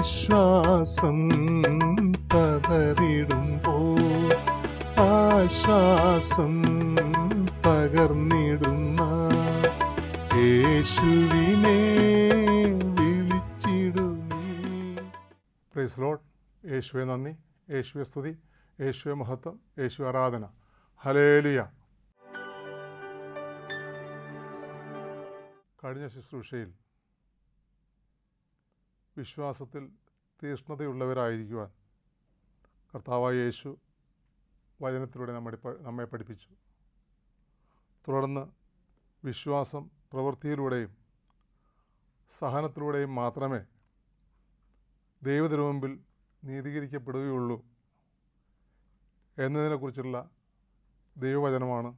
വിശ്വാസം പതറിടുമ്പോൾ ആശ്വാസം പകർന്നിടുന്ന യേശുവിനെ വിളിച്ചിടുന്നീ. Praise Lord. യേശുവെ നന്ദി, യേശുവെ സ്തുതി, യേശുവെ മഹത്വം, യേശുവെ ആരാധന. ഹല്ലേലൂയ. കഴിഞ്ഞ ശുശ്രൂഷയിൽ വിശ്വാസത്തിൽ തീഷ്ണതയുള്ളവരായിരിക്കുവാൻ കർത്താവായ യേശു വചനത്തിലൂടെ നമ്മെ പഠിപ്പിച്ചു. തുടർന്ന് വിശ്വാസം പ്രവൃത്തിയിലൂടെയും സഹനത്തിലൂടെയും മാത്രമേ ദൈവത്തിനു മുമ്പിൽ നീതീകരിക്കപ്പെടുകയുള്ളൂ എന്നതിനെക്കുറിച്ചുള്ള ദൈവവചനമാണ്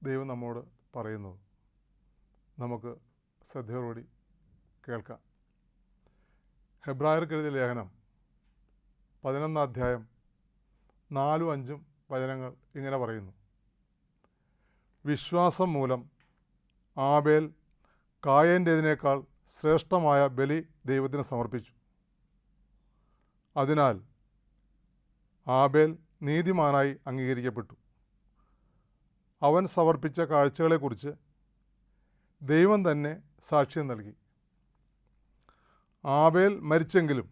ദൈവം നമ്മോട് പറയുന്നത്. നമുക്ക് ശ്രദ്ധയോടുകൂടി കേൾക്കാം. ഹെബ്രായർക്ക് എഴുതിയ ലേഖനം 11 അധ്യായം 4-5 വചനങ്ങൾ ഇങ്ങനെ പറയുന്നു: വിശ്വാസം മൂലം ആബേൽ കായൻ്റേതിനേക്കാൾ ശ്രേഷ്ഠമായ ബലി ദൈവത്തിന് സമർപ്പിച്ചു. അതിനാൽ ആബേൽ നീതിമാനായി അംഗീകരിക്കപ്പെട്ടു. അവൻ സമർപ്പിച്ച കാഴ്ചകളെക്കുറിച്ച് ദൈവം തന്നെ സാക്ഷ്യം നൽകി. ആബേൽ മരിച്ചെങ്കിലും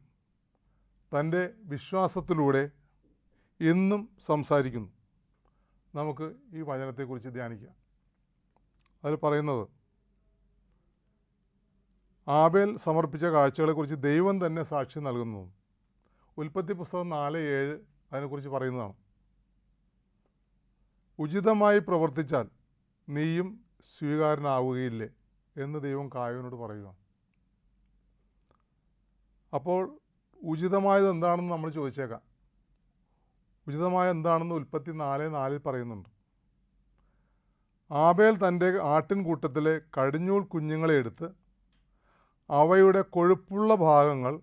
തൻ്റെ വിശ്വാസത്തിലൂടെ ഇന്നും സംസാരിക്കുന്നു. നമുക്ക് ഈ വചനത്തെക്കുറിച്ച് ധ്യാനിക്കാം. അതിൽ പറയുന്നത്, ആബേൽ സമർപ്പിച്ച കാഴ്ചകളെക്കുറിച്ച് ദൈവം തന്നെ സാക്ഷ്യം നൽകുന്നു. ഉൽപ്പത്തി പുസ്തകം 4:7 അതിനെക്കുറിച്ച് പറയുന്നതാണ്. ഉചിതമായി പ്രവർത്തിച്ചാൽ നീയും സ്വീകാര്യനാവുകയില്ലേ എന്ന് ദൈവം കായോനോട് പറയുക. അപ്പോൾ ഉചിതമായത് എന്താണെന്ന് നമ്മൾ ചോദിച്ചേക്കാം. ഉചിതമായ എന്താണെന്ന് ഉൽപ്പത്തി 4:4 പറയുന്നുണ്ട്. ആബേൽ തൻ്റെ ആട്ടിൻകൂട്ടത്തിലെ കടിഞ്ഞൂൽ കുഞ്ഞുങ്ങളെ എടുത്ത് അവയുടെ കൊഴുപ്പുള്ള ഭാഗങ്ങൾ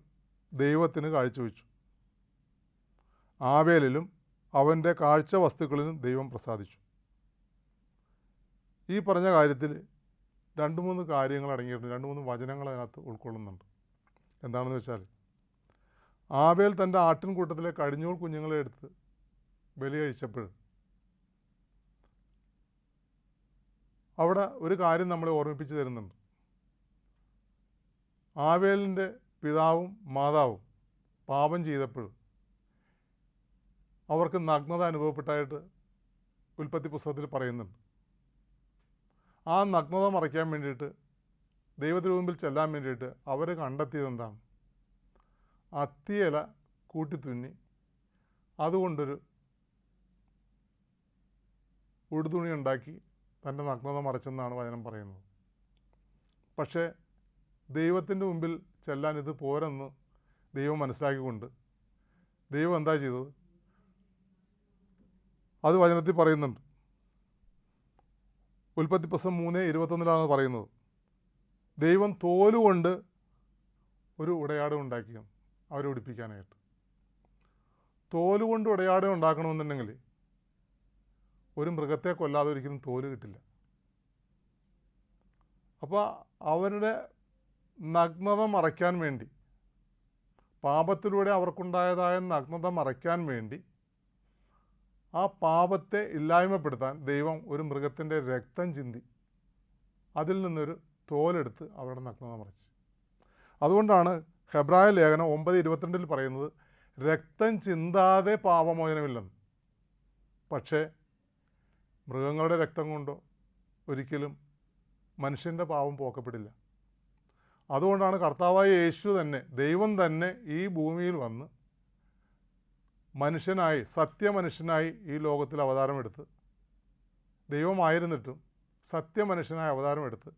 ദൈവത്തിന് കാഴ്ചവെച്ചു. ആബേലിലും അവൻ്റെ കാഴ്ച വസ്തുക്കളിലും ദൈവം പ്രസാദിച്ചു. ഈ പറഞ്ഞ കാര്യത്തിൽ 2-3 കാര്യങ്ങൾ അടങ്ങിയിട്ടുണ്ട്. 2-3 വചനങ്ങൾ അതിനകത്ത് ഉൾക്കൊള്ളുന്നുണ്ട്. എന്താണെന്ന് വെച്ചാൽ, ആബേൽ തൻ്റെ ആട്ടിൻകൂട്ടത്തിലെ കടിഞ്ഞൂൽ കുഞ്ഞുങ്ങളെ എടുത്ത് ബലി കഴിച്ചപ്പോൾ അവിടെ ഒരു കാര്യം നമ്മളെ ഓർമ്മിപ്പിച്ച് തരുന്നുണ്ട്. ആബേലിൻ്റെ പിതാവും മാതാവും പാപം ചെയ്തപ്പോൾ അവർക്ക് നഗ്നത അനുഭവപ്പെട്ടായിട്ട് ഉൽപ്പത്തി പുസ്തകത്തിൽ പറയുന്നുണ്ട്. ആ നഗ്നത മറയ്ക്കാൻ വേണ്ടിയിട്ട്, ദൈവത്തിന് മുമ്പിൽ ചെല്ലാൻ വേണ്ടിയിട്ട് അവർ കണ്ടെത്തിയത് എന്താണ്? അത്തിയില കൂട്ടിത്തുന്നി അതുകൊണ്ടൊരു ഉടുതുണി ഉണ്ടാക്കി തൻ്റെ നഗ്നത മറച്ചെന്നാണ് വചനം പറയുന്നത്. പക്ഷേ ദൈവത്തിൻ്റെ മുമ്പിൽ ചെല്ലാൻ ഇത് പോരെന്ന് ദൈവം മനസ്സിലാക്കിക്കൊണ്ട് ദൈവം എന്താ ചെയ്തത്? അത് വചനത്തിൽ പറയുന്നുണ്ട്. ഉൽപ്പത്തി പുസ്തകം 3:21 പറയുന്നത്, ദൈവം തോലുകൊണ്ട് ഒരു ഉടയാട ഉണ്ടാക്കി അവരെ ഉടുപ്പിക്കാനായിട്ട്. തോലുകൊണ്ട് ഉടയാട ഉണ്ടാക്കണമെന്നുണ്ടെങ്കിൽ ഒരു മൃഗത്തെ കൊല്ലാതെ ഒരിക്കലും തോല് കിട്ടില്ല. അപ്പോൾ അവരുടെ നഗ്നത മറയ്ക്കാൻ വേണ്ടി, പാപത്തിലൂടെ അവർക്കുണ്ടായതായ നഗ്നത മറയ്ക്കാൻ വേണ്ടി, ആ പാപത്തെ ഇല്ലായ്മപ്പെടുത്താൻ ദൈവം ഒരു മൃഗത്തിൻ്റെ രക്തം ചിന്തി അതിൽ നിന്നൊരു തോലെടുത്ത് അവരുടെ നഗ്നത മറച്ചു. അതുകൊണ്ടാണ് ഹെബ്രായ ലേഖനം 9:22 പറയുന്നത്, രക്തം ചിന്താതെ പാപമോചനമില്ലെന്ന്. പക്ഷേ മൃഗങ്ങളുടെ രക്തം കൊണ്ടോ ഒരിക്കലും മനുഷ്യൻ്റെ പാപം പോക്കപ്പെടില്ല. അതുകൊണ്ടാണ് കർത്താവായ യേശു തന്നെ, ദൈവം തന്നെ ഈ ഭൂമിയിൽ വന്ന് മനുഷ്യനായി, സത്യമനുഷ്യനായി ഈ ലോകത്തിൽ അവതാരമെടുത്ത്, ദൈവമായിരുന്നിട്ടും സത്യമനുഷ്യനായി അവതാരമെടുത്ത്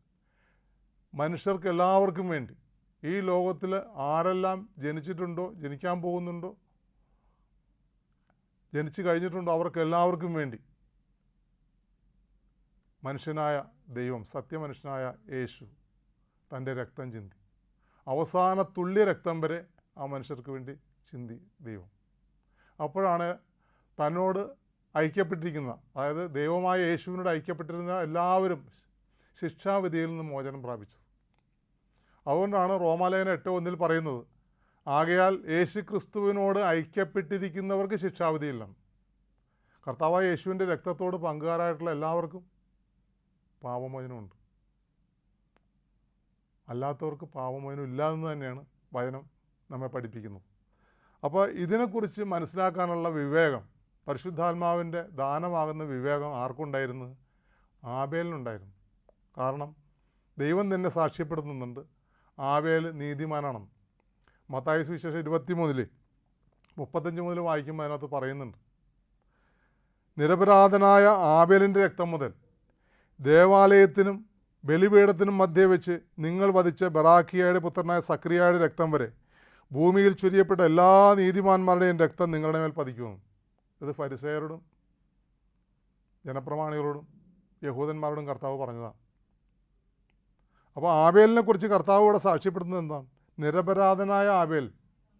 മനുഷ്യർക്ക് എല്ലാവർക്കും വേണ്ടി, ഈ ലോകത്തിൽ ആരെല്ലാം ജനിച്ചിട്ടുണ്ടോ, ജനിക്കാൻ പോകുന്നുണ്ടോ, ജനിച്ചു കഴിഞ്ഞിട്ടുണ്ടോ, അവർക്ക് എല്ലാവർക്കും വേണ്ടി മനുഷ്യനായ ദൈവം, സത്യമനുഷ്യനായ യേശു തൻ്റെ രക്തം ചിന്തി. അവസാന തുള്ളി രക്തം വരെ ആ മനുഷ്യർക്ക് വേണ്ടി ചിന്തി ദൈവം. അപ്പോഴാണ് തന്നോട് ഐക്യപ്പെട്ടിരിക്കുന്ന, അതായത് ദൈവമായ യേശുവിനോട് ഐക്യപ്പെട്ടിരുന്ന എല്ലാവരും ശിക്ഷാവിധിയിൽ നിന്ന് മോചനം പ്രാപിച്ചത്. അതുകൊണ്ടാണ് റോമാലേഖനം 8:1 പറയുന്നത്, ആകയാൽ യേശു ക്രിസ്തുവിനോട് ഐക്യപ്പെട്ടിരിക്കുന്നവർക്ക് ശിക്ഷാവിധിയില്ല. കർത്താവായ യേശുവിൻ്റെ രക്തത്തോട് പങ്കുകാരായിട്ടുള്ള എല്ലാവർക്കും പാപമോചനമുണ്ട്. അല്ലാത്തവർക്ക് പാപമോചനം ഇല്ലാതെന്ന് തന്നെയാണ് വചനം നമ്മെ പഠിപ്പിക്കുന്നത്. അപ്പോൾ ഇതിനെക്കുറിച്ച് മനസ്സിലാക്കാനുള്ള വിവേകം, പരിശുദ്ധാത്മാവിൻ്റെ ദാനമാകുന്ന വിവേകം ആർക്കുണ്ടായിരുന്നു? ആബേലിനുണ്ടായിരുന്നു. കാരണം ദൈവം തന്നെ സാക്ഷ്യപ്പെടുത്തുന്നുണ്ട് ആബേൽ നീതിമാനാണെന്ന്. മത്തായി സുവിശേഷം 23:35 മുതൽ വായിക്കുമ്പോൾ അതിനകത്ത് പറയുന്നുണ്ട്, നിരപരാധനായ ആബേലിൻ്റെ രക്തം മുതൽ ദേവാലയത്തിനും ബലിപീഠത്തിനും മധ്യേ വെച്ച് നിങ്ങൾ വധിച്ച ബറാക്കിയയുടെ പുത്രനായ സക്രിയയുടെ രക്തം വരെ ഭൂമിയിൽ ചൊരിയപ്പെട്ട എല്ലാ നീതിമാന്മാരുടെയും രക്തം നിങ്ങളുടെ മേൽ പതിക്കുമെന്ന്. ഇത് ഫരിസേയരോടും ജനപ്രമാണികളോടും യഹൂദന്മാരോടും കർത്താവ് പറഞ്ഞതാണ്. അപ്പോൾ ആബേലിനെ കുറിച്ച് കർത്താവ് ഇവിടെ സാക്ഷ്യപ്പെടുന്നത് എന്താണ്? നിരപരാധനായ ആബേൽ,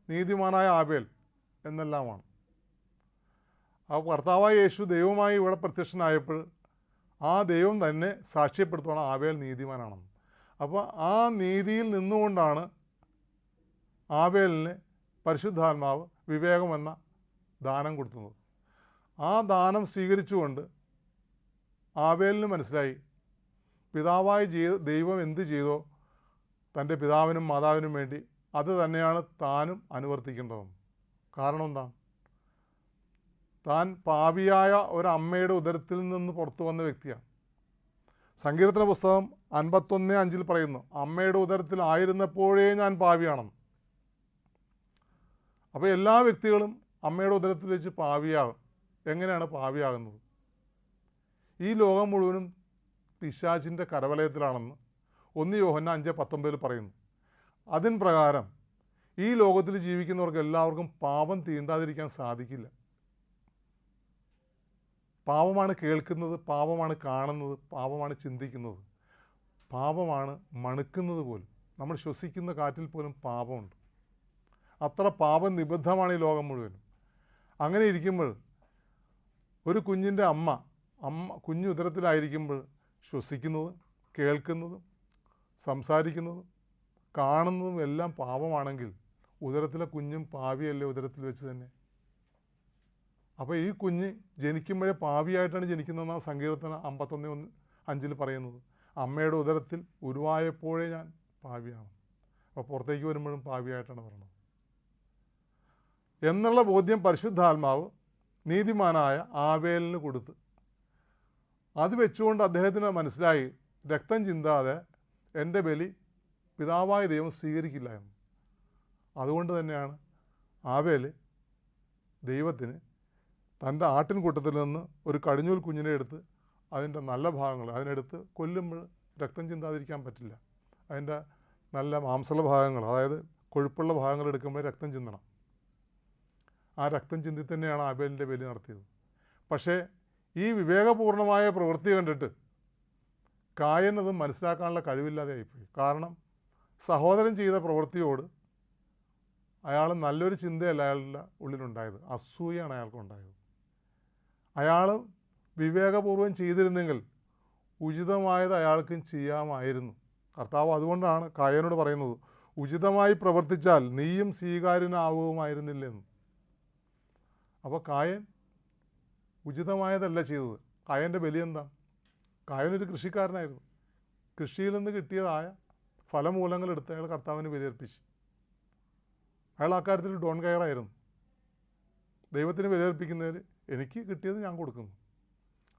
നീതിമാനായ ആബേൽ എന്നെല്ലാമാണ്. അപ്പോൾ കർത്താവായ യേശു ദൈവമായി ഇവിടെ പ്രത്യക്ഷനായപ്പോൾ ആ ദൈവം തന്നെ സാക്ഷ്യപ്പെടുത്തണം ആബേൽ നീതിമാനാണെന്ന്. അപ്പോൾ ആ നീതിയിൽ നിന്നുകൊണ്ടാണ് ആബേലിന് പരിശുദ്ധാത്മാവ് വിവേകമെന്ന ദാനം കൊടുക്കുന്നത്. ആ ദാനം സ്വീകരിച്ചുകൊണ്ട് ആബേലിന് മനസ്സിലായി, പിതാവായ ദൈവം എന്ത് ചെയ്തോ തൻ്റെ പിതാവിനും മാതാവിനും വേണ്ടി അത് തന്നെയാണ് താനും അനുവർത്തിക്കേണ്ടതെന്ന്. കാരണം എന്താണ്? താൻ പാപിയായ ഒരമ്മയുടെ ഉദരത്തിൽ നിന്ന് പുറത്തു വന്ന വ്യക്തിയാണ്. സങ്കീർത്തന പുസ്തകം 51:5 പറയുന്നു, അമ്മയുടെ ഉദരത്തിൽ ആയിരുന്നപ്പോഴേ ഞാൻ പാപിയാണെന്ന്. അപ്പോൾ എല്ലാ വ്യക്തികളും അമ്മയുടെ ഉദരത്തിൽ വെച്ച് പാപിയാകും. എങ്ങനെയാണ് പാപിയാകുന്നത്? ഈ ലോകം മുഴുവനും പിശാചിൻ്റെ കരവലയത്തിലാണെന്ന് 1 യോഹന്നാൻ 5:19 പറയുന്നു. അതിൻ പ്രകാരം ഈ ലോകത്തിൽ ജീവിക്കുന്നവർക്ക് എല്ലാവർക്കും പാപം തീണ്ടാതിരിക്കാൻ സാധിക്കില്ല. പാപമാണ് കേൾക്കുന്നത്, പാപമാണ് കാണുന്നത്, പാപമാണ് ചിന്തിക്കുന്നത്, പാപമാണ് മണക്കുന്നത് പോലും. നമ്മൾ ശ്വസിക്കുന്ന കാറ്റിൽ പോലും പാപമുണ്ട്. അത്ര പാപനിബദ്ധമാണ് ഈ ലോകം മുഴുവനും. അങ്ങനെ ഇരിക്കുമ്പോൾ ഒരു കുഞ്ഞിൻ്റെ അമ്മ കുഞ്ഞു ഉദരത്തിലായിരിക്കുമ്പോൾ ശ്വസിക്കുന്നതും കേൾക്കുന്നതും സംസാരിക്കുന്നതും കാണുന്നതും എല്ലാം പാപമാണെങ്കിൽ ഉദരത്തിലെ കുഞ്ഞും പാപിയല്ലേ ഉദരത്തിൽ വെച്ച് തന്നെ? അപ്പോൾ ഈ കുഞ്ഞ് ജനിക്കുമ്പോഴേ പാപിയായിട്ടാണ് ജനിക്കുന്നതെന്നാണ് സങ്കീർത്തനം 51:5 പറയുന്നത്. അമ്മയുടെ ഉദരത്തിൽ ഉരുവായപ്പോഴേ ഞാൻ പാപിയാണ്. അപ്പോൾ പുറത്തേക്ക് വരുമ്പോഴും പാപിയായിട്ടാണ് പറയുന്നത് എന്നുള്ള ബോധ്യം പരിശുദ്ധാത്മാവ് നീതിമാനായ ആബേലിന് കൊടുത്ത്, അത് വെച്ചുകൊണ്ട് അദ്ദേഹത്തിന് മനസ്സിലായി, രക്തം ചിന്താതെ എൻ്റെ ബലി പിതാവായ ദൈവം സ്വീകരിക്കില്ല എന്ന്. അതുകൊണ്ട് തന്നെയാണ് ആബേൽ ദൈവത്തിന് തൻ്റെ ആട്ടിൻകൂട്ടത്തിൽ നിന്ന് ഒരു കടിഞ്ഞൂൽ കുഞ്ഞിനെ എടുത്ത് അതിൻ്റെ നല്ല ഭാഗങ്ങൾ അതിനെടുത്ത് കൊല്ലുമ്പോൾ രക്തം ചിന്താതിരിക്കാൻ പറ്റില്ല. അതിൻ്റെ നല്ല മാംസള ഭാഗങ്ങൾ, അതായത് കൊഴുപ്പുള്ള ഭാഗങ്ങൾ എടുക്കുമ്പോൾ രക്തം ചിന്തണം. ആ രക്തം ചിന്തി തന്നെയാണ് ആബേലിൻ്റെ ബലി നടത്തിയത്. പക്ഷേ ഈ വിവേകപൂർണമായ പ്രവൃത്തി കണ്ടിട്ട് കായൻ അത് മനസ്സിലാക്കാനുള്ള കഴിവില്ലാതെ ആയിപ്പോയി. കാരണം സഹോദരൻ ചെയ്ത പ്രവൃത്തിയോട് അയാൾ നല്ലൊരു ചിന്തയല്ല അയാളുടെ ഉള്ളിലുണ്ടായത്, അസൂയാണ് അയാൾക്കുണ്ടായത്. അയാൾ വിവേകപൂർവ്വം ചെയ്തിരുന്നെങ്കിൽ ഉചിതമായത് അയാൾക്കും ചെയ്യാമായിരുന്നു. കർത്താവ് അതുകൊണ്ടാണ് കായനോട് പറയുന്നത്, ഉചിതമായി പ്രവർത്തിച്ചാൽ നീയും സ്വീകാര്യനാവുമായിരുന്നില്ലെന്ന്. അപ്പോൾ കായൻ ഉചിതമായതല്ല ചെയ്തത്. കായൻ്റെ ബലി എന്താ? കായനൊരു കൃഷിക്കാരനായിരുന്നു. കൃഷിയിൽ നിന്ന് കിട്ടിയതായ ഫലമൂലങ്ങൾ എടുത്ത് അയാൾ കർത്താവിന് ബലിയർപ്പിച്ചു. അയാൾ അക്കാര്യത്തിൽ ഡോൺ കെയറായിരുന്നു. ദൈവത്തിന് ബലിയർപ്പിക്കുന്നതിൽ എനിക്ക് കിട്ടിയത് ഞാൻ കൊടുക്കുന്നു,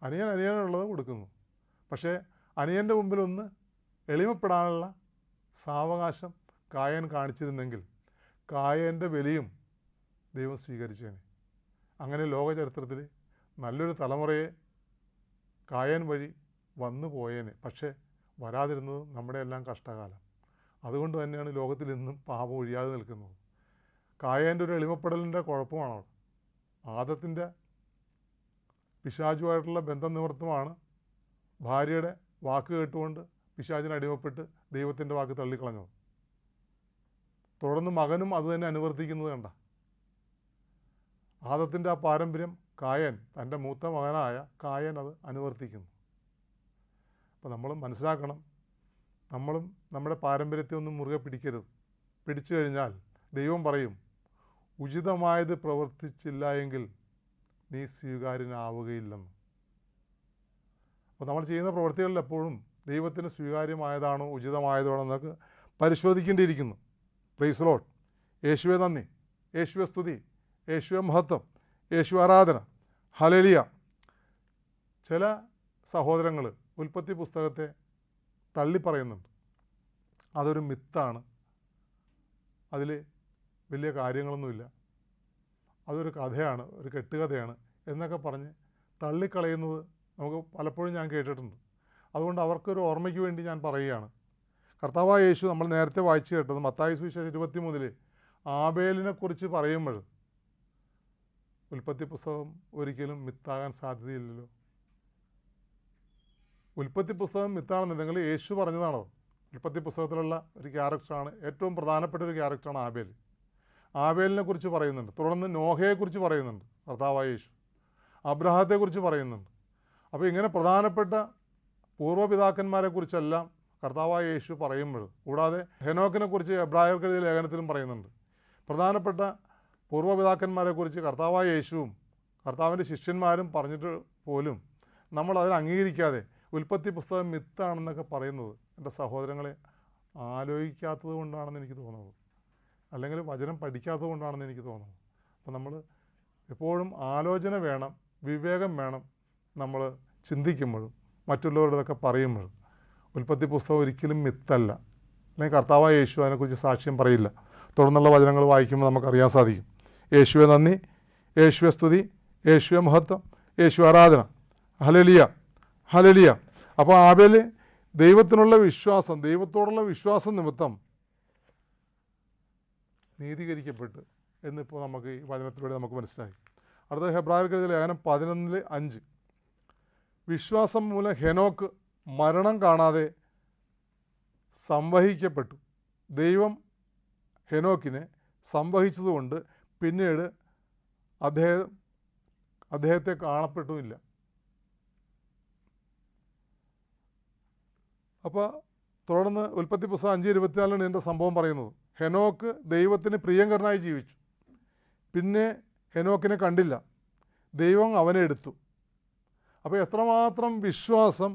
അനിയനുള്ളത് കൊടുക്കുന്നു. പക്ഷേ അനിയൻ്റെ മുമ്പിലൊന്ന് എളിമപ്പെടാനുള്ള സാവകാശം കായൻ കാണിച്ചിരുന്നെങ്കിൽ കായൻ്റെ ബലിയും ദൈവം സ്വീകരിച്ചേനെ. അങ്ങനെ ലോക ചരിത്രത്തിൽ നല്ലൊരു തലമുറയെ കായൻ വഴി വന്നു പോയേനെ. പക്ഷേ വരാതിരുന്നത് നമ്മുടെ എല്ലാം കഷ്ടകാലം. അതുകൊണ്ട് തന്നെയാണ് ലോകത്തിൽ ഇന്നും പാപം ഒഴിയാതെ നിൽക്കുന്നത്. കായൻ്റെ ഒരു എളിമപ്പെടലിൻ്റെ കുഴപ്പമാണ് അവിടെ. ആദത്തിൻ്റെ പിശാചുമായിട്ടുള്ള ബന്ധം നിമിത്തമാണ് ഭാര്യയുടെ വാക്ക് കേട്ടുകൊണ്ട് പിശാചിന് അടിമപ്പെട്ട് ദൈവത്തിൻ്റെ വാക്ക് തള്ളിക്കളഞ്ഞത്. തുടർന്ന് മകനും അതുതന്നെ അനുവർത്തിക്കുന്നത് കണ്ട. ആദത്തിൻ്റെ ആ പാരമ്പര്യം കായൻ, തൻ്റെ മൂത്ത മകനായ കായൻ അത് അനുവർത്തിക്കുന്നു. അപ്പോൾ നമ്മൾ മനസ്സിലാക്കണം, നമ്മളും നമ്മുടെ പാരമ്പര്യത്തെ ഒന്നും മുറുകെ പിടിക്കരുത്. പിടിച്ചു കഴിഞ്ഞാൽ ദൈവം പറയും, ഉചിതമായത് പ്രവർത്തിച്ചില്ല എങ്കിൽ നീ സ്വീകാര്യനാവുകയില്ലെന്ന്. അപ്പോൾ നമ്മൾ ചെയ്യുന്ന പ്രവൃത്തികളിൽ എപ്പോഴും ദൈവത്തിന് സ്വീകാര്യമായതാണോ ഉചിതമായതാണോ എന്നൊക്കെ പരിശോധിക്കേണ്ടിയിരിക്കുന്നു. Praise Lord. യേശുവെ നന്ദി, യേശുവെ സ്തുതി, യേശുവെ മഹത്വം, യേശു ആരാധന. ഹല്ലേലൂയ. ചില സഹോദരങ്ങൾ ഉൽപ്പത്തി പുസ്തകത്തെ തള്ളിപ്പറയുന്നുണ്ട്. അതൊരു മിത്താണ്, അതിൽ വലിയ കാര്യങ്ങളൊന്നുമില്ല, അതൊരു കഥയാണ്, ഒരു കെട്ടുകഥയാണ് എന്നൊക്കെ പറഞ്ഞ് തള്ളിക്കളയുന്നത് നമുക്ക് പലപ്പോഴും ഞാൻ കേട്ടിട്ടുണ്ട്. അതുകൊണ്ട് അവർക്കൊരു ഓർമ്മയ്ക്ക് വേണ്ടി ഞാൻ പറയുകയാണ്. കർത്താവായ യേശു നമ്മൾ നേരത്തെ വായിച്ചു കേട്ടത് മത്തായി സുവിശേഷം 23 ആബേലിനെക്കുറിച്ച് പറയുമ്പോൾ ഉൽപ്പത്തി പുസ്തകം ഒരിക്കലും മിത്താകാൻ സാധ്യതയില്ലല്ലോ. ഉൽപ്പത്തി പുസ്തകം മിത്താണെന്നുണ്ടെങ്കിൽ യേശു പറഞ്ഞതാണോ? ഉൽപ്പത്തി പുസ്തകത്തിലുള്ള ഒരു ക്യാരക്ടറാണ്, ഏറ്റവും പ്രധാനപ്പെട്ട ഒരു ക്യാരക്ടറാണ് ആബേൽ. ആബേലിനെ കുറിച്ച് പറയുന്നുണ്ട്. തുടർന്ന് നോഹയെക്കുറിച്ച് പറയുന്നുണ്ട് കർത്താവായ യേശു. അബ്രഹാത്തെക്കുറിച്ച് പറയുന്നുണ്ട്. അപ്പോൾ ഇങ്ങനെ പ്രധാനപ്പെട്ട പൂർവ്വപിതാക്കന്മാരെക്കുറിച്ചെല്ലാം കർത്താവായ യേശു പറയുമ്പോൾ, കൂടാതെ ഹെനോക്കിനെക്കുറിച്ച് എബ്രായർക്ക് എഴുതിയ ലേഖനത്തിലും പറയുന്നുണ്ട്. പ്രധാനപ്പെട്ട പൂർവ്വപിതാക്കന്മാരെക്കുറിച്ച് കർത്താവായ യേശുവും കർത്താവിൻ്റെ ശിഷ്യന്മാരും പറഞ്ഞിട്ട് പോലും നമ്മൾ അതിനെ അംഗീകരിക്കാതെ ഉൽപ്പത്തി പുസ്തകം മിത്താണെന്നൊക്കെ പറയുന്നത് എൻ്റെ സഹോദരങ്ങളെ ആലോചിക്കാത്തത് കൊണ്ടാണെന്ന് എനിക്ക് തോന്നുന്നത്, അല്ലെങ്കിൽ വചനം പഠിക്കാത്തത് കൊണ്ടാണെന്ന് എനിക്ക് തോന്നുന്നത്. അപ്പോൾ നമ്മൾ എപ്പോഴും ആലോചന വേണം, വിവേകം വേണം. നമ്മൾ ചിന്തിക്കുമ്പോഴും മറ്റുള്ളവരോടൊക്കെ പറയുമ്പോഴും ഉൽപ്പത്തി പുസ്തകം ഒരിക്കലും മിത്തല്ല, അല്ലെങ്കിൽ കർത്താവായ യേശു അതിനെക്കുറിച്ച് സാക്ഷ്യം പറയില്ല. തുടർന്നുള്ള വചനങ്ങൾ വായിക്കുമ്പോൾ നമുക്കറിയാൻ സാധിക്കും. യേശുവെ നന്ദി, യേശുവെ സ്തുതി, യേശുവെ മഹത്വം, യേശു ആരാധന. Hallelujah, hallelujah. അപ്പോൾ ആബേൽ ദൈവത്തിനുള്ള വിശ്വാസം, ദൈവത്തോടുള്ള വിശ്വാസം നിമിത്തം നീതീകരിക്കപ്പെട്ടു എന്നിപ്പോൾ നമുക്ക് ഈ വചനത്തിലൂടെ നമുക്ക് മനസ്സിലായി. അടുത്ത ഹെബ്രായർക്ക് എഴുതിയ ലേഖനം 11:5. വിശ്വാസം മൂലം ഹെനോക്ക് മരണം കാണാതെ സംവഹിക്കപ്പെട്ടു. ദൈവം ഹെനോക്കിനെ സംവഹിച്ചതുകൊണ്ട് പിന്നീട് അദ്ദേഹത്തെ കാണപ്പെട്ടുമില്ല. അപ്പോൾ തുടർന്ന് ഉൽപ്പത്തി പുസ്തകം 5:24 ഇതിൻ്റെ സംഭവം പറയുന്നത്. ഹെനോക്ക് ദൈവത്തിന് പ്രിയങ്കരനായി ജീവിച്ചു. പിന്നെ ഹെനോക്കിനെ കണ്ടില്ല, ദൈവം അവനെ എടുത്തു. അപ്പോൾ എത്രമാത്രം വിശ്വാസം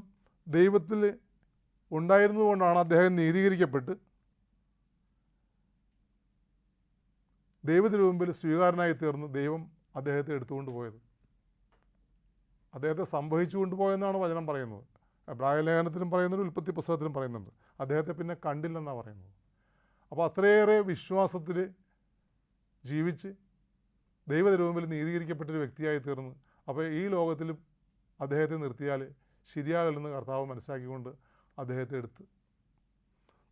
ദൈവത്തിൽ ഉണ്ടായിരുന്നതുകൊണ്ടാണ് അദ്ദേഹം നീതീകരിക്കപ്പെട്ട് ദൈവത്തിന് മുമ്പിൽ സ്വീകാരനായി തീർന്ന് ദൈവം അദ്ദേഹത്തെ എടുത്തുകൊണ്ട് പോയത്. അദ്ദേഹത്തെ സംഭവിച്ചു കൊണ്ടുപോയെന്നാണ് വചനം പറയുന്നത്. എബ്രായ ലേഖനത്തിലും പറയുന്നുണ്ട്, ഉൽപ്പത്തി പുസ്തകത്തിലും പറയുന്നുണ്ട്. അദ്ദേഹത്തെ പിന്നെ കണ്ടില്ലെന്നാണ് പറയുന്നത്. അപ്പോൾ അത്രയേറെ വിശ്വാസത്തിൽ ജീവിച്ച് ദൈവത്തിന് മുമ്പിൽ നീതീകരിക്കപ്പെട്ടൊരു വ്യക്തിയായി തീർന്ന് അപ്പോൾ ഈ ലോകത്തിലും അദ്ദേഹത്തെ നിർത്തിയാൽ ശരിയാകില്ലെന്ന് കർത്താവ് മനസ്സിലാക്കിക്കൊണ്ട് അദ്ദേഹത്തെ എടുത്ത്.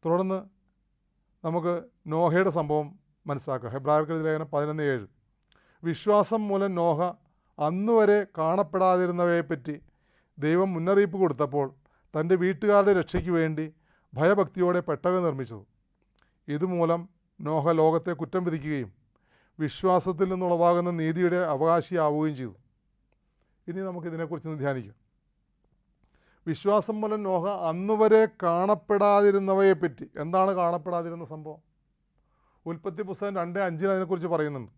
തുടർന്ന് നമുക്ക് നോഹയുടെ സംഭവം മനസ്സിലാക്കാം. ഹെബ്രായർക്ക് എഴുതിയ ലേഖനം 11:7. വിശ്വാസം മൂലം നോഹ അന്നുവരെ കാണപ്പെടാതിരുന്നവയെപ്പറ്റി ദൈവം മുന്നറിയിപ്പ് കൊടുത്തപ്പോൾ തൻ്റെ വീട്ടുകാരുടെ രക്ഷയ്ക്ക് വേണ്ടി ഭയഭക്തിയോടെ പെട്ടകം നിർമ്മിച്ചത്. ഇതുമൂലം നോഹ ലോകത്തെ കുറ്റം വിധിക്കുകയും വിശ്വാസത്തിൽ നിന്നുളവാകുന്ന നീതിയുടെ അവകാശിയാവുകയും ചെയ്തു. ഇനി നമുക്കിതിനെക്കുറിച്ച് ധ്യാനിക്കാം. വിശ്വാസം മൂലം നോഹ അന്നുവരെ കാണപ്പെടാതിരുന്നവയെപ്പറ്റി. എന്താണ് കാണപ്പെടാതിരുന്ന സംഭവം? ഉൽപ്പത്തി പുസ്തകം 2:5 അതിനെക്കുറിച്ച് പറയുന്നുണ്ട്.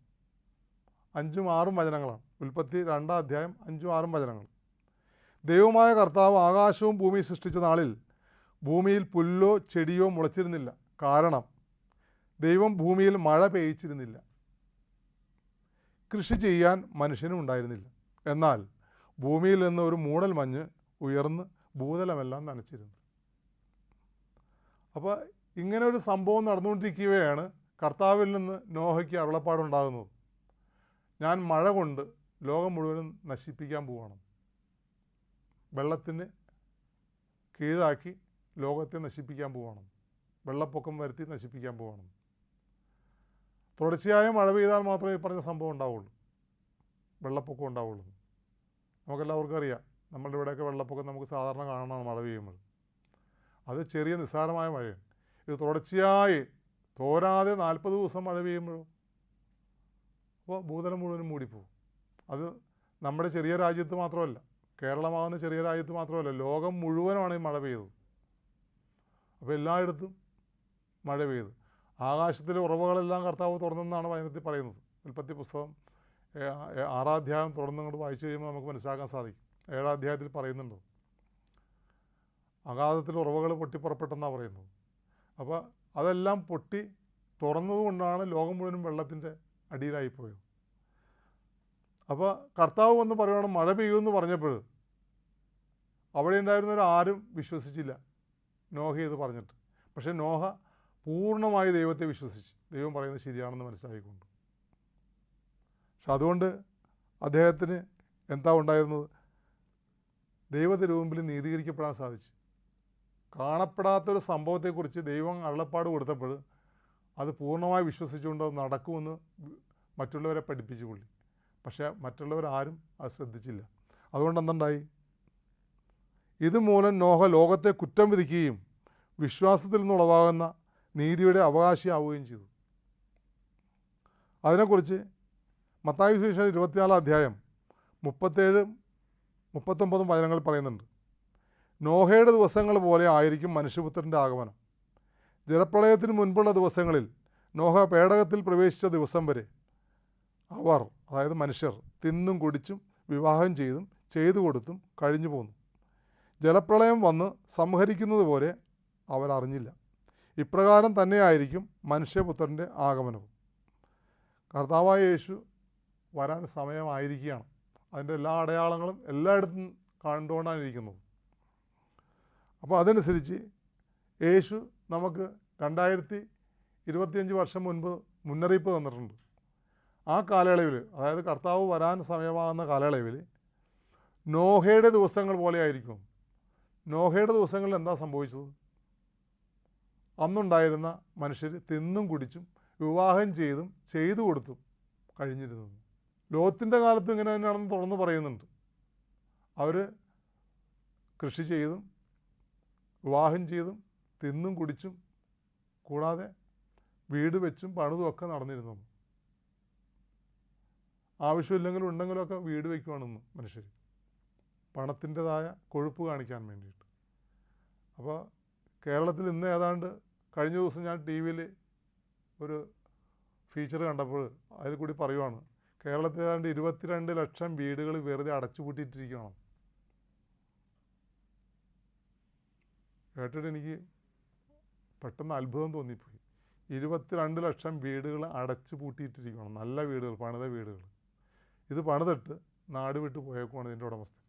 5-6 വചനങ്ങളാണ്. ഉൽപ്പത്തി 2 അധ്യായം 5-6 വചനങ്ങൾ. ദൈവമായ കർത്താവ് ആകാശവും ഭൂമിയും സൃഷ്ടിച്ച നാളിൽ ഭൂമിയിൽ പുല്ലോ ചെടിയോ മുളച്ചിരുന്നില്ല. കാരണം ദൈവം ഭൂമിയിൽ മഴ പെയ്ച്ചിരുന്നില്ല. കൃഷി ചെയ്യാൻ മനുഷ്യനും ഉണ്ടായിരുന്നില്ല. എന്നാൽ ഭൂമിയിൽ നിന്ന് ഒരു മൂടൽ മഞ്ഞ് ഉയർന്ന് ഭൂതലമെല്ലാം നനച്ചിരുന്നു. അപ്പോൾ ഇങ്ങനെ ഒരു സംഭവം നടന്നുകൊണ്ടിരിക്കുകയാണ് കർത്താവിൽ നിന്ന് നോഹയ്ക്ക് അരുളപ്പാടുണ്ടാകുന്നത്. ഞാൻ മഴ കൊണ്ട് ലോകം മുഴുവനും നശിപ്പിക്കാൻ പോവുകയാണ്. വെള്ളത്തിന് കീഴാക്കി ലോകത്തെ നശിപ്പിക്കാൻ പോവുകയാണ്. വെള്ളപ്പൊക്കം വരുത്തി നശിപ്പിക്കാൻ പോവുകയാണ്. തുടർച്ചയായ മഴ പെയ്താൽ മാത്രമേ ഈ പറഞ്ഞ സംഭവം ഉണ്ടാവുള്ളൂ, വെള്ളപ്പൊക്കം ഉണ്ടാവുള്ളൂ. നമുക്കെല്ലാവർക്കും അറിയാം, നമ്മളുടെ ഇവിടെയൊക്കെ വെള്ളപ്പൊക്കം നമുക്ക് സാധാരണ കാണണം മഴ പെയ്യുമ്പോൾ. അത് ചെറിയ നിസ്സാരമായ മഴയാണ്. ഇത് തുടർച്ചയായി തോരാതെ 40 ദിവസം മഴ പെയ്യുമ്പോഴോ അപ്പോൾ ഭൂതലം മുഴുവനും മൂടിപ്പോവും. അത് നമ്മുടെ ചെറിയ രാജ്യത്ത് മാത്രമല്ല, കേരളമാകുന്ന ചെറിയ രാജ്യത്ത് മാത്രമല്ല, ലോകം മുഴുവനുമാണ് ഈ മഴ പെയ്തത്. അപ്പോൾ എല്ലായിടത്തും മഴ പെയ്തു. ആകാശത്തിലെ ഉറവകളെല്ലാം കർത്താവ് തുറന്നെന്നാണ് വചനത്തിൽ പറയുന്നത്. ഉൽപ്പത്തി പുസ്തകം 6-ാം അധ്യായം തുറന്നങ്ങോട്ട് വായിച്ചു കഴിയുമ്പോൾ നമുക്ക് മനസ്സിലാക്കാൻ സാധിക്കും. 7-ാം അധ്യായത്തിൽ പറയുന്നുണ്ട് അഗാധത്തിൽ ഉറവകൾ പൊട്ടിപ്പുറപ്പെട്ടെന്നാണ് പറയുന്നത്. അപ്പോൾ അതെല്ലാം പൊട്ടി തുറന്നതുകൊണ്ടാണ് ലോകം മുഴുവനും വെള്ളത്തിൻ്റെ അടിയിലായിപ്പോയത്. അപ്പോൾ കർത്താവ് വന്ന് പറയുകയാണ് മഴ പെയ്യുമെന്ന് പറഞ്ഞപ്പോൾ അവിടെ ഉണ്ടായിരുന്നവരാരും വിശ്വസിച്ചില്ല നോഹ ഇത് പറഞ്ഞിട്ട്. പക്ഷേ നോഹ പൂർണ്ണമായി ദൈവത്തെ വിശ്വസിച്ച് ദൈവം പറയുന്നത് ശരിയാണെന്ന് മനസ്സിലാക്കിക്കൊണ്ട്. പക്ഷെ അതുകൊണ്ട് അദ്ദേഹത്തിന് എന്താ ഉണ്ടായിരുന്നത്? ദൈവത്തിൻ്റെ മുമ്പിൽ നീതീകരിക്കപ്പെടാൻ സാധിച്ചു. കാണപ്പെടാത്തൊരു സംഭവത്തെക്കുറിച്ച് ദൈവം അരുളപ്പാട് കൊടുത്തപ്പോൾ അത് പൂർണ്ണമായി വിശ്വസിച്ചുകൊണ്ട് അത് നടക്കുമെന്ന് മറ്റുള്ളവരെ പഠിപ്പിച്ചു പുള്ളി. പക്ഷേ മറ്റുള്ളവരാരും അത് ശ്രദ്ധിച്ചില്ല. അതുകൊണ്ട് എന്തുണ്ടായി? ഇതുമൂലം നോഹ ലോകത്തെ കുറ്റം വിധിക്കുകയും വിശ്വാസത്തിൽ നിന്നുളവാകുന്ന നീതിയുടെ അവകാശിയാവുകയും ചെയ്തു. അതിനെക്കുറിച്ച് മത്തായി സുവിശേഷം 24-ാം അധ്യായം 37-39 വചനങ്ങൾ പറയുന്നുണ്ട്. നോഹയുടെ ദിവസങ്ങൾ പോലെ ആയിരിക്കും മനുഷ്യപുത്രൻ്റെ ആഗമനം. ജലപ്രളയത്തിന് മുൻപുള്ള ദിവസങ്ങളിൽ നോഹ പേടകത്തിൽ പ്രവേശിച്ച ദിവസം വരെ അവർ, അതായത് മനുഷ്യർ, തിന്നും കുടിച്ചും വിവാഹം ചെയ്തും ചെയ്തു കൊടുത്തും കഴിഞ്ഞു പോന്നു. ജലപ്രളയം വന്ന് സംഹരിക്കുന്നത് പോലെ അവരറിഞ്ഞില്ല. ഇപ്രകാരം തന്നെയായിരിക്കും മനുഷ്യപുത്രൻ്റെ ആഗമനവും. കർത്താവായ യേശു വരാൻ സമയമായിരിക്കുകയാണ്. അതിൻ്റെ എല്ലാ അടയാളങ്ങളും എല്ലായിടത്തും കണ്ടുകൊണ്ടാണ് ഇരിക്കുന്നത്. അപ്പോൾ അതനുസരിച്ച് യേശു നമുക്ക് 2025 വർഷം മുൻപ് മുന്നറിയിപ്പ് തന്നിട്ടുണ്ട്. ആ കാലയളവിൽ, അതായത് കർത്താവ് വരാൻ സമയമാകുന്ന കാലയളവിൽ നോഹയുടെ ദിവസങ്ങൾ പോലെ ആയിരിക്കും. നോഹയുടെ ദിവസങ്ങളിൽ എന്താ സംഭവിച്ചത്? അന്നുണ്ടായിരുന്ന മനുഷ്യർ തിന്നും കുടിച്ചും വിവാഹം ചെയ്തും ചെയ്തു കൊടുത്തും കഴിഞ്ഞിരുന്നു. ലോത്തിൻ്റെ കാലത്തും ഇങ്ങനെ തന്നെയാണെന്ന് തുറന്ന് പറയുന്നുണ്ട്. അവർ കൃഷി ചെയ്തും വിവാഹം ചെയ്തും തിന്നും കുടിച്ചും കൂടാതെ വീട് വെച്ചും പണിതുമൊക്കെ നടന്നിരുന്നു. ആവശ്യമില്ലെങ്കിലും ഉണ്ടെങ്കിലുമൊക്കെ വീട് വയ്ക്കുവാണെന്ന് മനുഷ്യർ, പണത്തിൻ്റെതായ കൊഴുപ്പ് കാണിക്കാൻ വേണ്ടിയിട്ട്. അപ്പോൾ കേരളത്തിൽ ഇന്ന് ഏതാണ്ട് കഴിഞ്ഞ ദിവസം ഞാൻ ടി വിയിൽ ഒരു ഫീച്ചർ കണ്ടപ്പോൾ അതിൽ കൂടി പറയുവാണ്, കേരളത്തിൽ ഏതാണ്ട് 22 ലക്ഷം വീടുകൾ വെറുതെ അടച്ചുപൂട്ടിയിട്ടിരിക്കുകയാണ്. കേട്ടിട്ട് എനിക്ക് പെട്ടെന്ന് അത്ഭുതം തോന്നിപ്പോയി. 22 ലക്ഷം വീടുകൾ അടച്ചു പൂട്ടിയിട്ടിരിക്കുകയാണ്. നല്ല വീടുകൾ, പണിത വീടുകൾ. ഇത് പണിതിട്ട് നാട് വിട്ട് പോയേക്കുവാണ് ഇതിൻ്റെ ഉടമസ്ഥൻ.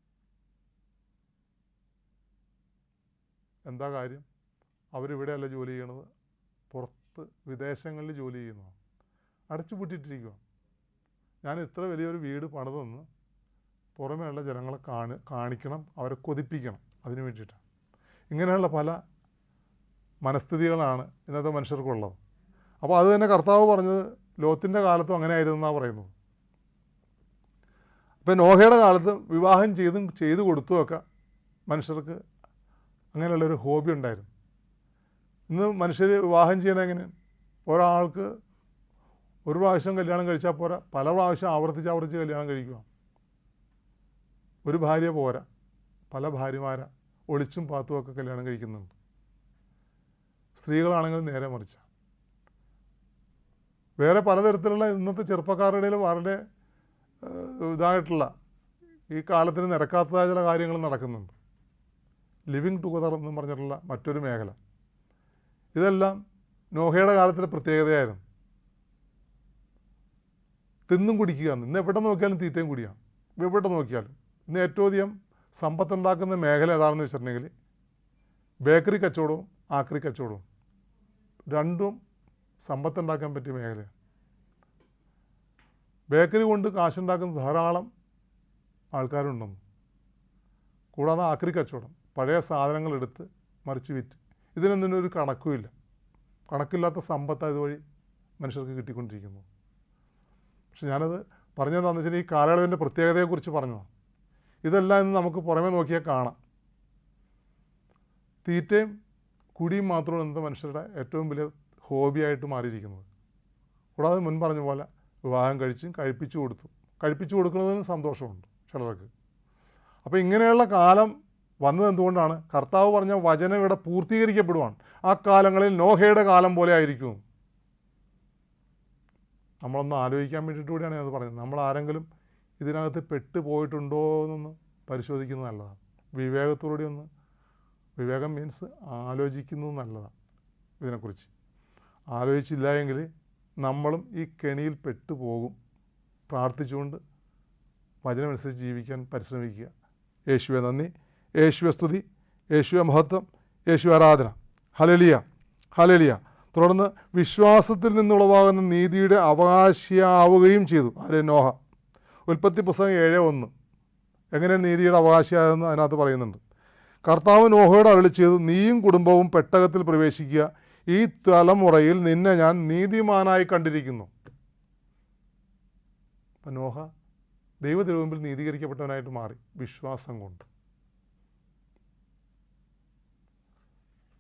എന്താ കാര്യം? അവരിവിടെയല്ല ജോലി ചെയ്യണത്, പുറത്ത് വിദേശങ്ങളിൽ ജോലി ചെയ്യുന്നതാണ്. അടച്ചു പൂട്ടിയിട്ടിരിക്കുക. ഞാൻ ഇത്ര വലിയൊരു വീട് പണിതെന്ന് പുറമേയുള്ള ജനങ്ങളെ കാണിക്കണം, അവരെ കൊതിപ്പിക്കണം, അതിന് വേണ്ടിയിട്ടാണ്. ഇങ്ങനെയുള്ള പല മനസ്ഥിതികളാണ് ഇന്നത്തെ മനുഷ്യർക്കുള്ളത്. അപ്പോൾ അത് തന്നെ കർത്താവ് പറഞ്ഞത് ലോത്തിൻ്റെ കാലത്തും അങ്ങനെ ആയിരുന്നെന്നാണ് പറയുന്നത്. അപ്പോൾ നോഹയുടെ കാലത്ത് വിവാഹം ചെയ്തു കൊടുത്തുമൊക്കെ മനുഷ്യർക്ക് അങ്ങനെയുള്ളൊരു ഹോബി ഉണ്ടായിരുന്നു. ഇന്ന് മനുഷ്യർ വിവാഹം ചെയ്യണം എങ്ങനെയാണ്? ഒരാൾക്ക് ഒരു പ്രാവശ്യം കല്യാണം കഴിച്ചാൽ പോരാ, പല പ്രാവശ്യം ആവർത്തിച്ച് കല്യാണം കഴിക്കുക. ഒരു ഭാര്യ പോരാ, പല ഭാര്യമാരെ ഒളിച്ചും പാത്തുമൊക്കെ കല്യാണം കഴിക്കുന്നുണ്ട്. സ്ത്രീകളാണെങ്കിൽ നേരെ മറിച്ച. വേറെ പലതരത്തിലുള്ള ഇന്നത്തെ ചെറുപ്പക്കാരുടെ വളരെ ഇതായിട്ടുള്ള ഈ കാലത്തിന് നിരക്കാത്തതായ ചില കാര്യങ്ങൾ നടക്കുന്നുണ്ട്. ലിവിങ് ടുഗദർ എന്നും പറഞ്ഞിട്ടുള്ള മറ്റൊരു മേഖല. ഇതെല്ലാം നോഹയുടെ കാലത്തിലെ പ്രത്യേകതയായിരുന്നു. തിന്നും കുടിക്കുക. ഇന്ന് എവിടെ നോക്കിയാലും തീറ്റയും കൂടിയാണ്. എവിടെ നോക്കിയാലും ഇന്ന് ഏറ്റവും അധികം സമ്പത്തുണ്ടാക്കുന്ന മേഖല ഏതാണെന്ന് വെച്ചിട്ടുണ്ടെങ്കിൽ ബേക്കറി കച്ചവടവും ആക്രി കച്ചവടവും. രണ്ടും സമ്പത്തുണ്ടാക്കാൻ പറ്റിയ മേഖലയാണ്. ബേക്കറി കൊണ്ട് കാശുണ്ടാക്കുന്ന ധാരാളം ആൾക്കാരുണ്ടെന്ന്. കൂടാതെ ആക്രി കച്ചവടം, പഴയ സാധനങ്ങൾ എടുത്ത് മറിച്ച് വിറ്റ്. ഇതിനൊന്നും ഒരു കണക്കുമില്ല. കണക്കില്ലാത്ത സമ്പത്ത് അതുവഴി മനുഷ്യർക്ക് കിട്ടിക്കൊണ്ടിരിക്കുന്നു. പക്ഷെ ഞാനത് പറഞ്ഞതെന്ന് വെച്ചാൽ ഈ കാലയളവിൻ്റെ പ്രത്യേകതയെക്കുറിച്ച് പറഞ്ഞതാണ്. ഇതെല്ലാം ഇന്ന് നമുക്ക് പുറമേ നോക്കിയാൽ കാണാം. തീറ്റയും കുടിയും മാത്രമാണ് ഇന്നത്തെ മനുഷ്യരുടെ ഏറ്റവും വലിയ ഹോബിയായിട്ട് മാറിയിരിക്കുന്നത്. കൂടാതെ മുൻ പറഞ്ഞ പോലെ വിവാഹം കഴിപ്പിച്ചു കൊടുക്കുന്നതിന് സന്തോഷമുണ്ട് ചിലർക്ക്. അപ്പോൾ ഇങ്ങനെയുള്ള കാലം വന്നത് എന്തുകൊണ്ടാണ്? കർത്താവ് പറഞ്ഞ വചനം ഇവിടെ പൂർത്തീകരിക്കപ്പെടുവാണ്. ആ കാലങ്ങളിൽ നോഹയുടെ കാലം പോലെ ആയിരിക്കും. നമ്മളൊന്ന് ആലോചിക്കാൻ വേണ്ടിയിട്ട് കൂടിയാണ് അത് പറയുന്നത്. നമ്മൾ ആരെങ്കിലും ഇതിനകത്ത് പെട്ടുപോയിട്ടുണ്ടോ എന്നൊന്ന് പരിശോധിക്കുന്നത് നല്ലതാണ്. വിവേകത്തോടെ ഒന്ന്, വിവേകം മീൻസ് ആലോചിക്കുന്നത് നല്ലതാണ്. ഇതിനെക്കുറിച്ച് ആലോചിച്ചില്ല എങ്കിൽ നമ്മളും ഈ കെണിയിൽ പെട്ടുപോകും. പ്രാർത്ഥിച്ചുകൊണ്ട് വചനമനുസരിച്ച് ജീവിക്കാൻ പരിശ്രമിക്കുക. യേശുവെ നന്ദി, യേശുവെ സ്തുതി, യേശുവെ മഹത്വം, യേശു ആരാധന. Hallelujah, hallelujah. തുടർന്ന് വിശ്വാസത്തിൽ നിന്നുളവാകുന്ന നീതിയുടെ അവകാശിയാവുകയും ചെയ്തു. ആരെ? നോഹ. ഉൽപ്പത്തി പുസ്തകം 7:1 എങ്ങനെയാണ് നീതിയുടെ അവകാശിയായെന്ന് അതിനകത്ത് പറയുന്നുണ്ട്. കർത്താവ് നോഹയോട് അരുളി ചെയ്തു, നീയും കുടുംബവും പെട്ടകത്തിൽ പ്രവേശിക്കുക, ഈ തലമുറയിൽ നിന്നെ ഞാൻ നീതിമാനായി കണ്ടിരിക്കുന്നു. അപ്പം നോഹ ദൈവതിരുമുമ്പിൽ നീതീകരിക്കപ്പെട്ടവനായിട്ട് മാറി വിശ്വാസം കൊണ്ട്.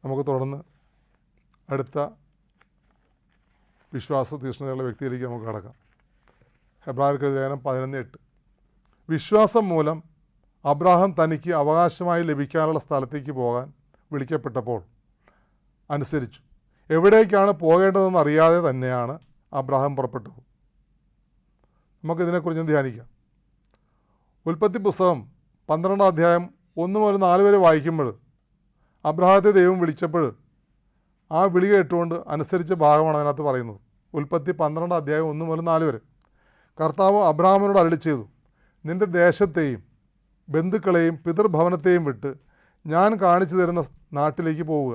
നമുക്ക് തുടർന്ന് അടുത്ത വിശ്വാസ തീക്ഷ്ണതയുള്ള വ്യക്തിയിലേക്ക് നമുക്ക് കടക്കാം. ഹെബ്രായർക്ക് ലേഖനം 11:8. വിശ്വാസം മൂലം അബ്രാഹാം തനിക്ക് അവകാശമായി ലഭിക്കാനുള്ള സ്ഥലത്തേക്ക് പോകാൻ വിളിക്കപ്പെട്ടപ്പോൾ അനുസരിച്ചു. എവിടേക്കാണ് പോകേണ്ടതെന്ന് അറിയാതെ തന്നെയാണ് അബ്രാഹാം പുറപ്പെട്ടത്. നമുക്കിതിനെക്കുറിച്ച് ധ്യാനിക്കാം. ഉൽപ്പത്തി പുസ്തകം 12 അധ്യായം 1 മുതൽ 4 വരെ വായിക്കുമ്പോൾ അബ്രാഹത്തെ ദൈവം വിളിച്ചപ്പോൾ ആ വിളി കേട്ടുകൊണ്ട് അനുസരിച്ച ഭാഗമാണ് അതിനകത്ത് പറയുന്നത്. ഉൽപ്പത്തി 12 അധ്യായം 1 മുതൽ 4 വരെ. കർത്താവ് അബ്രാഹാമിനോട് അരുളി ചെയ്തു, നിൻ്റെ ദേശത്തെയും ബന്ധുക്കളെയും പിതൃഭവനത്തെയും വിട്ട് ഞാൻ കാണിച്ചു തരുന്ന നാട്ടിലേക്ക് പോവുക.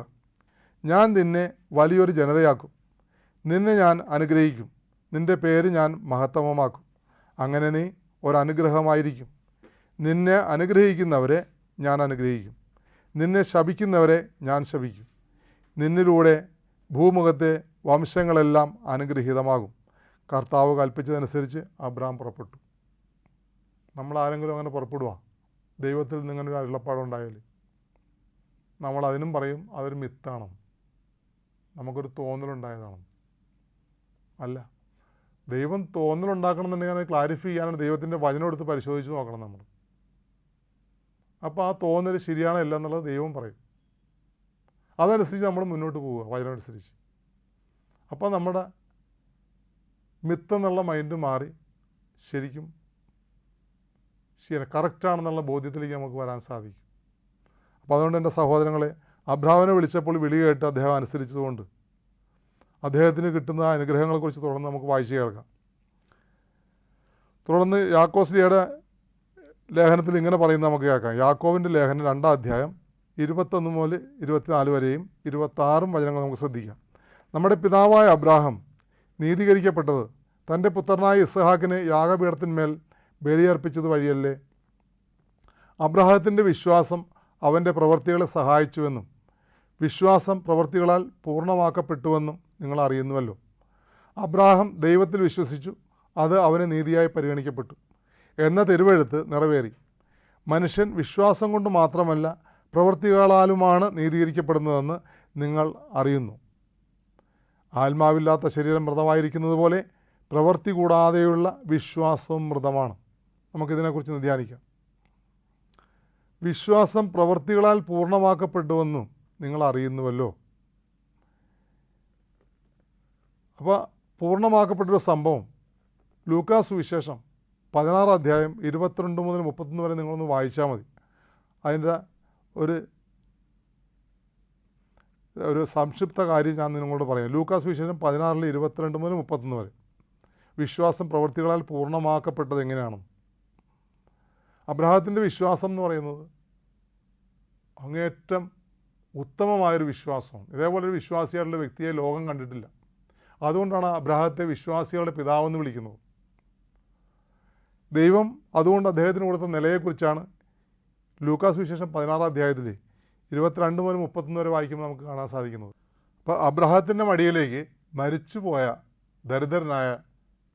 ഞാൻ നിന്നെ വലിയൊരു ജനതയാക്കും, നിന്നെ ഞാൻ അനുഗ്രഹിക്കും, നിൻ്റെ പേര് ഞാൻ മഹത്തമമാക്കും. അങ്ങനെ നീ ഒരനുഗ്രഹമായിരിക്കും. നിന്നെ അനുഗ്രഹിക്കുന്നവരെ ഞാൻ അനുഗ്രഹിക്കും, നിന്നെ ശപിക്കുന്നവരെ ഞാൻ ശപിക്കും. നിന്നിലൂടെ ഭൂമുഖത്തെ വംശങ്ങളെല്ലാം അനുഗ്രഹീതമാകും. കർത്താവ് കൽപ്പിച്ചതനുസരിച്ച് അബ്രാം പുറപ്പെട്ടു. നമ്മളാരെങ്കിലും അങ്ങനെ പുറപ്പെടുക? ദൈവത്തിൽ നിന്ന് ഇങ്ങനെ ഒരു അരുളപ്പാടുണ്ടായാൽ നമ്മളതിനും പറയും അതൊരു മിത്താണ്, നമുക്കൊരു തോന്നലുണ്ടായതാണ്. അല്ല, ദൈവം തോന്നലുണ്ടാക്കണമെന്നുണ്ടെങ്കിൽ അത് ക്ലാരിഫൈ ചെയ്യാനാണ് ദൈവത്തിൻ്റെ വചനം എടുത്ത് പരിശോധിച്ച് നോക്കണം നമ്മൾ. അപ്പോൾ ആ തോന്നൽ ശരിയാണോ അല്ല എന്നുള്ളത് ദൈവം പറയും. അതനുസരിച്ച് നമ്മൾ മുന്നോട്ട് പോവുക വചനം അനുസരിച്ച്. അപ്പോൾ നമ്മുടെ മിത്തെന്നുള്ള മൈൻഡ് മാറി ശരിക്കും കറക്റ്റാണെന്നുള്ള ബോധ്യത്തിലേക്ക് നമുക്ക് വരാൻ സാധിക്കും. അപ്പോൾ അതുകൊണ്ട് എൻ്റെ സഹോദരങ്ങളെ, അബ്രാഹാമിനെ വിളിച്ചപ്പോൾ വിളി കേട്ട് അദ്ദേഹം അനുസരിച്ചതുകൊണ്ട് അദ്ദേഹത്തിന് കിട്ടുന്ന അനുഗ്രഹങ്ങളെക്കുറിച്ച് തുടർന്ന് നമുക്ക് വായിച്ച് കേൾക്കാം. തുടർന്ന് യാക്കോബിന്റെ ലേഖനത്തിൽ ഇങ്ങനെ പറയുന്നത് നമുക്ക് കേൾക്കാം. യാക്കോബിൻ്റെ ലേഖനം 2 അധ്യായം 21 മുതൽ 24 വരെയും 26 വചനങ്ങൾ നമുക്ക് ശ്രദ്ധിക്കാം. നമ്മുടെ പിതാവായ അബ്രാഹാം നീതീകരിക്കപ്പെട്ടത് തൻ്റെ പുത്രനായ ഇസ്ഹാക്കിനെ യാഗപീഠത്തിന്മേൽ ബലിയർപ്പിച്ചത് വഴിയല്ലേ? അബ്രാഹത്തിൻ്റെ വിശ്വാസം അവൻ്റെ പ്രവൃത്തികളെ സഹായിച്ചുവെന്നും വിശ്വാസം പ്രവൃത്തികളാൽ പൂർണ്ണമാക്കപ്പെട്ടുവെന്നും നിങ്ങൾ അറിയുന്നുവല്ലോ. അബ്രാഹാം ദൈവത്തിൽ വിശ്വസിച്ചു, അത് അവന് നീതിയായി പരിഗണിക്കപ്പെട്ടു എന്ന തിരുവെഴുത്ത് നിറവേറി. മനുഷ്യൻ വിശ്വാസം കൊണ്ട് മാത്രമല്ല പ്രവൃത്തികളാലുമാണ് നീതീകരിക്കപ്പെടുന്നതെന്ന് നിങ്ങൾ അറിയുന്നു. ആത്മാവില്ലാത്ത ശരീരം മൃതമായിരിക്കുന്നത് പോലെ പ്രവൃത്തി കൂടാതെയുള്ള വിശ്വാസവും മൃതമാണ്. നമുക്കിതിനെക്കുറിച്ച് ധ്യാനിക്കാം. വിശ്വാസം പ്രവൃത്തികളാൽ പൂർണ്ണമാക്കപ്പെട്ടുവെന്നും നിങ്ങൾ അറിയുന്നുവല്ലോ. അപ്പോൾ പൂർണ്ണമാക്കപ്പെട്ടൊരു സംഭവം ലൂക്കാസ് സുവിശേഷം 16 അധ്യായം 22 മുതൽ 31 വരെ നിങ്ങളൊന്ന് വായിച്ചാൽ മതി. അതിൻ്റെ ഒരു സംക്ഷിപ്ത കാര്യം ഞാൻ നിങ്ങളോട് പറയാം. ലൂക്കാസ് സുവിശേഷം 16 22 മുതൽ 31 വരെ വിശ്വാസം പ്രവൃത്തികളാൽ പൂർണ്ണമാക്കപ്പെട്ടത് എങ്ങനെയാണ്? അബ്രാഹത്തിൻ്റെ വിശ്വാസം എന്ന് പറയുന്നത് അങ്ങേയറ്റം ഉത്തമമായൊരു വിശ്വാസമാണ്. ഇതേപോലൊരു വിശ്വാസിയായിട്ടുള്ള വ്യക്തിയെ ലോകം കണ്ടിട്ടില്ല. അതുകൊണ്ടാണ് അബ്രാഹത്തെ വിശ്വാസികളുടെ പിതാവെന്ന് വിളിക്കുന്നത്. ദൈവം അതുകൊണ്ട് അദ്ദേഹത്തിന് കൊടുത്ത നിലയെക്കുറിച്ചാണ് ലൂക്കാസ് വിശേഷം 16 അധ്യായത്തിൽ 22 മുതൽ 31 വരെ വായിക്കുമ്പോൾ നമുക്ക് കാണാൻ സാധിക്കുന്നത്. അപ്പോൾ അബ്രാഹത്തിൻ്റെ മടിയിലേക്ക് മരിച്ചുപോയ ദരിദ്രനായ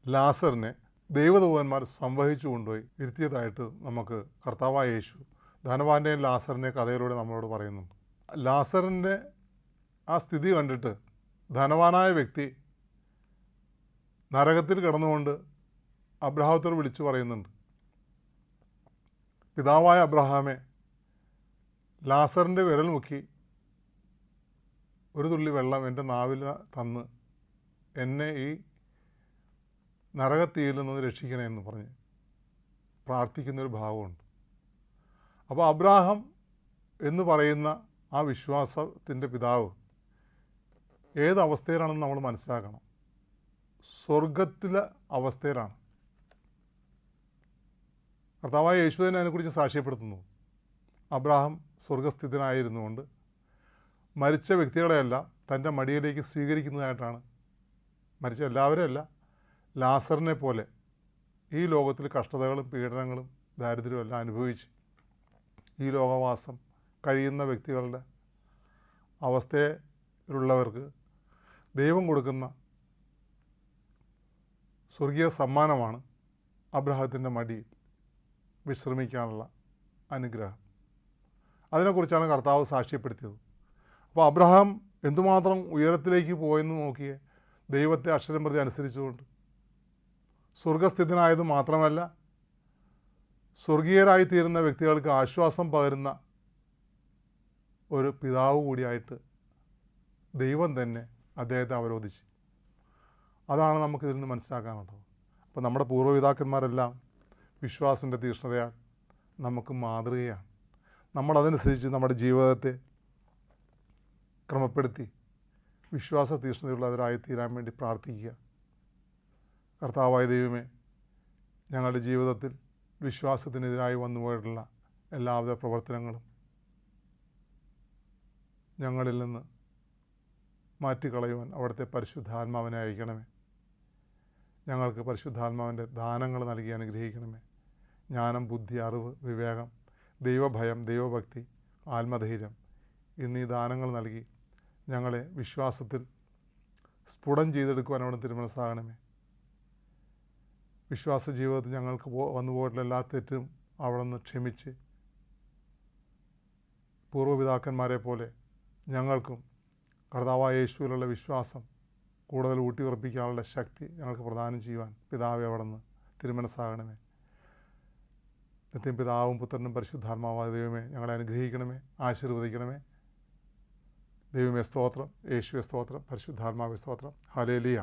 ലാസറിനെ ദൈവദൂതന്മാർ സംവഹിച്ചു കൊണ്ടുപോയി ഇരുത്തിയതായിട്ട് നമുക്ക് കർത്താവായ യേശു ധനവാൻ്റെയും ലാസറിൻ്റെ കഥയിലൂടെ നമ്മളോട് പറയുന്നുണ്ട്. ലാസറിൻ്റെ ആ സ്ഥിതി കണ്ടിട്ട് ധനവാനായ വ്യക്തി നരകത്തിൽ കിടന്നുകൊണ്ട് അബ്രാഹത്തോട് വിളിച്ചു പറയുന്നുണ്ട്, പിതാവായ അബ്രാഹാമേ, ലാസറിൻ്റെ വിരൽ മുക്കി ഒരു തുള്ളി വെള്ളം എൻ്റെ നാവിൽ തന്ന് എന്നെ ഈ നരകത്തീയിൽ നിന്ന് രക്ഷിക്കണേ എന്ന് പറഞ്ഞ് പ്രാർത്ഥിക്കുന്നൊരു ഭാവമുണ്ട്. അപ്പോൾ അബ്രാഹാം എന്ന് പറയുന്ന ആ വിശ്വാസത്തിൻ്റെ പിതാവ് ഏത് അവസ്ഥയിലാണെന്ന് നമ്മൾ മനസ്സിലാക്കണം. സ്വർഗത്തിലെ അവസ്ഥയിലാണ്. കർത്താവായ യേശു തന്നെ അതിനെക്കുറിച്ച് സാക്ഷ്യപ്പെടുത്തുന്നു. അബ്രാഹാം സ്വർഗസ്ഥിതനായിരുന്നുകൊണ്ട് മരിച്ച വ്യക്തികളെയല്ല തൻ്റെ മടിയിലേക്ക് സ്വീകരിക്കുന്നതായിട്ടാണ്, മരിച്ച എല്ലാവരെയല്ല, ലാസറിനെ പോലെ ഈ ലോകത്തിൽ കഷ്ടതകളും പീഡനങ്ങളും ദാരിദ്ര്യവും എല്ലാം അനുഭവിച്ച് ഈ ലോകവാസം കഴിയുന്ന വ്യക്തികളുടെ അവസ്ഥയിലുള്ളവർക്ക് ദൈവം കൊടുക്കുന്ന സ്വർഗീയ സമ്മാനമാണ് അബ്രാഹത്തിൻ്റെ മടിയിൽ വിശ്രമിക്കാനുള്ള അനുഗ്രഹം. അതിനെക്കുറിച്ചാണ് കർത്താവ് സാക്ഷ്യപ്പെടുത്തിയത്. അപ്പോൾ അബ്രഹാം എന്തുമാത്രം ഉയരത്തിലേക്ക് പോയെന്ന് നോക്കിയേ, ദൈവത്തെ അക്ഷരം പ്രതി അനുസരിച്ചുകൊണ്ട് സ്വർഗസ്ഥിതനായത് മാത്രമല്ല, സ്വർഗീയരായിത്തീരുന്ന വ്യക്തികൾക്ക് ആശ്വാസം പകരുന്ന ഒരു പിതാവ് കൂടിയായിട്ട് ദൈവം തന്നെ അദ്ദേഹത്തെ അവരോധിച്ചു. അതാണ് നമുക്കിതിൽ നിന്ന് മനസ്സിലാക്കാനുള്ളത്. അപ്പോൾ നമ്മുടെ പൂർവ്വപിതാക്കന്മാരെല്ലാം വിശ്വാസത്തിൻ്റെ തീക്ഷ്ണതയാൽ നമുക്ക് മാതൃകയാണ്. നമ്മളതനുസരിച്ച് നമ്മുടെ ജീവിതത്തെ ക്രമപ്പെടുത്തി വിശ്വാസ തീക്ഷ്ണതയുള്ളവരായി തീരാൻ വേണ്ടി പ്രാർത്ഥിക്കുക. കർത്താവായ ദൈവമേ, ഞങ്ങളുടെ ജീവിതത്തിൽ വിശ്വാസത്തിനെതിരായി വന്നുപോയിട്ടുള്ള എല്ലാവിധ പ്രവർത്തനങ്ങളും ഞങ്ങളിൽ നിന്ന് മാറ്റിക്കളയുവാൻ അവിടുത്തെ പരിശുദ്ധാത്മാവിനെ അയക്കണമേ. ഞങ്ങൾക്ക് പരിശുദ്ധാത്മാവിൻ്റെ ദാനങ്ങൾ നൽകി അനുഗ്രഹിക്കണമേ. ജ്ഞാനം, ബുദ്ധി, അറിവ്, വിവേകം, ദൈവഭയം, ദൈവഭക്തി, ആത്മധൈര്യം എന്നീ ദാനങ്ങൾ നൽകി ഞങ്ങളെ വിശ്വാസത്തിൽ സ്ഫുടം ചെയ്തെടുക്കുവാൻ അവിടെ തിരുമനസ്സാകണമേ. വിശ്വാസ ജീവിതത്തിൽ ഞങ്ങൾക്ക് വന്നുപോയിട്ടുള്ള എല്ലാ തെറ്റും അവിടെ നിന്ന് ക്ഷമിച്ച് പൂർവ്വപിതാക്കന്മാരെ പോലെ ഞങ്ങൾക്കും കർത്താവായ യേശുവിലുള്ള വിശ്വാസം കൂടുതൽ ഊട്ടിയുറപ്പിക്കാനുള്ള ശക്തി ഞങ്ങൾക്ക് പ്രദാനം ചെയ്യുവാൻ പിതാവെ അവിടെ നിന്ന് തിരുമനസ്സാകണമേ. നിത്യം പിതാവും പുത്രനും പരിശുദ്ധാത്മാവായ ദൈവമേ, ഞങ്ങളെ അനുഗ്രഹിക്കണമേ, ആശീർവദിക്കണമേ. ദൈവമേ സ്തോത്രം, യേശുവേ സ്തോത്രം, പരിശുദ്ധാത്മാവേ സ്തോത്രം. ഹല്ലേലൂയ.